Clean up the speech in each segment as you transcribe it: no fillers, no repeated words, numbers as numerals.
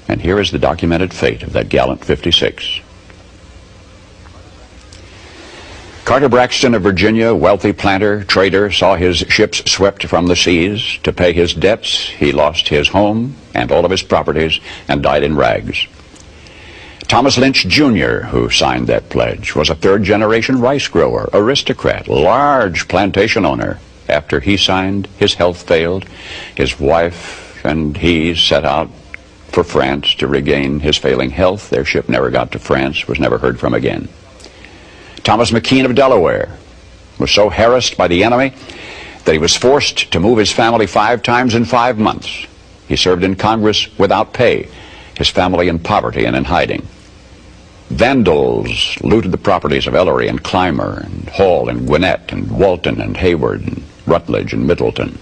And here is the documented fate of that gallant 56. Carter Braxton of Virginia, wealthy planter, trader, saw his ships swept from the seas. To pay his debts, he lost his home and all of his properties and died in rags. Thomas Lynch, Jr., who signed that pledge, was a third-generation rice grower, aristocrat, large plantation owner. After he signed, his health failed. His wife and he set out for France to regain his failing health. Their ship never got to France, was never heard from again. Thomas McKean of Delaware was so harassed by the enemy that he was forced to move his family 5 times in 5 months. He served in Congress without pay, his family in poverty and in hiding. Vandals looted the properties of Ellery and Clymer and Hall and Gwinnett and Walton and Hayward and Rutledge and Middleton.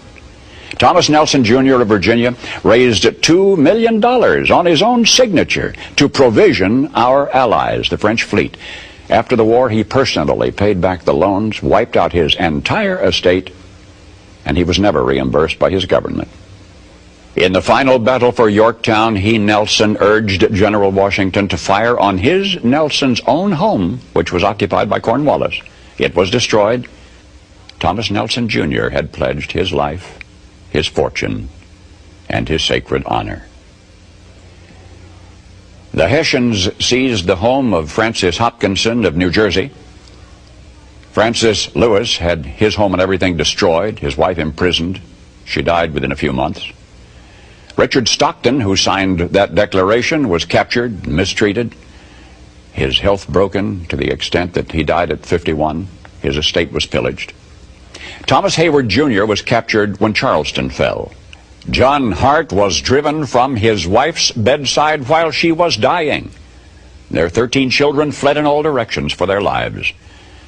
Thomas Nelson, Jr. of Virginia raised $2 million on his own signature to provision our allies, the French fleet. After the war, he personally paid back the loans, wiped out his entire estate, and he was never reimbursed by his government. In the final battle for Yorktown, he, Nelson, urged General Washington to fire on his, Nelson's, own home, which was occupied by Cornwallis. It was destroyed. Thomas Nelson, Jr. had pledged his life, his fortune, and his sacred honor. The Hessians seized the home of Francis Hopkinson of New Jersey. Francis Lewis had his home and everything destroyed, his wife imprisoned. She died within a few months. Richard Stockton, who signed that declaration, was captured, mistreated, his health broken to the extent that he died at 51. His estate was pillaged. Thomas Hayward, Jr. was captured when Charleston fell. John Hart was driven from his wife's bedside while she was dying. Their 13 children fled in all directions for their lives.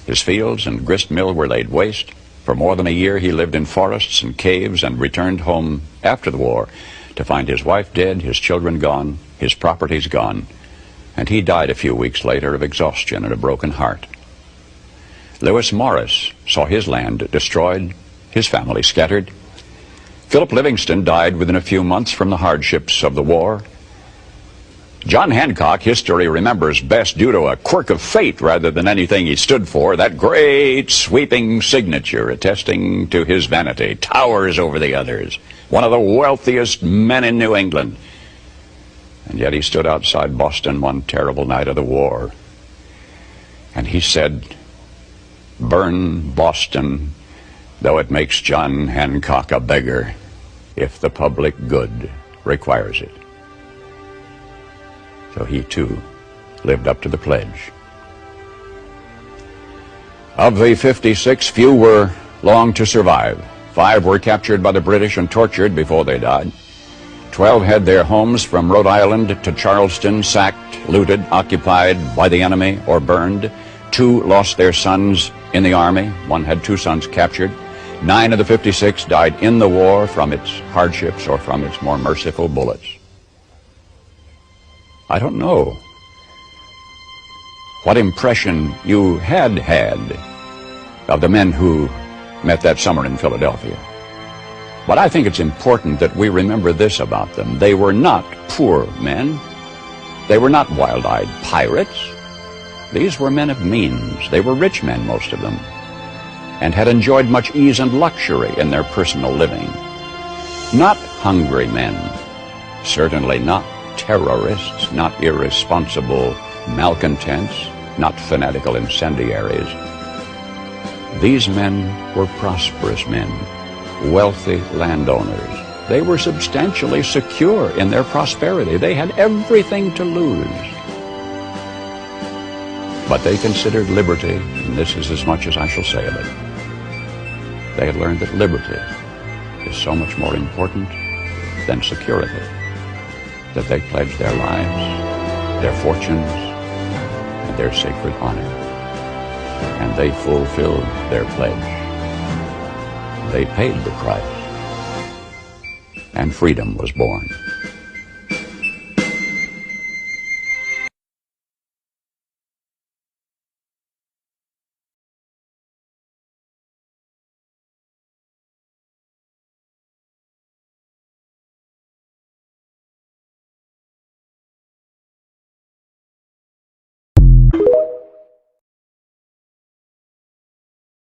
His fields and grist mill were laid waste. For more than a year he lived in forests and caves and returned home after the war to find his wife dead, his children gone, his properties gone, and he died a few weeks later of exhaustion and a broken heart. Lewis Morris saw his land destroyed, his family scattered. Philip Livingston died within a few months from the hardships of the war. John Hancock, history remembers best due to a quirk of fate rather than anything he stood for. That great sweeping signature attesting to his vanity towers over the others. One of the wealthiest men in New England. And yet he stood outside Boston one terrible night of the war. And he said, "Burn Boston, though it makes John Hancock a beggar, if the public good requires it." So he, too, lived up to the pledge. Of the 56, few were long to survive. 5 were captured by the British and tortured before they died. 12 had their homes from Rhode Island to Charleston sacked, looted, occupied by the enemy, or burned. 2 lost their sons in the army. 1 had 2 sons captured. 9 of the 56 died in the war from its hardships or from its more merciful bullets. I don't know what impression you had of the men who met that summer in Philadelphia. But I think it's important that we remember this about them. They were not poor men. They were not wild-eyed pirates. These were men of means. They were rich men, most of them, and had enjoyed much ease and luxury in their personal living. Not hungry men, certainly not terrorists, not irresponsible malcontents, not fanatical incendiaries. These men were prosperous men, wealthy landowners. They were substantially secure in their prosperity. They had everything to lose. But they considered liberty, and this is as much as I shall say of it. They had learned that liberty is so much more important than security, that they pledged their lives, their fortunes, and their sacred honor. And they fulfilled their pledge. They paid the price, and freedom was born.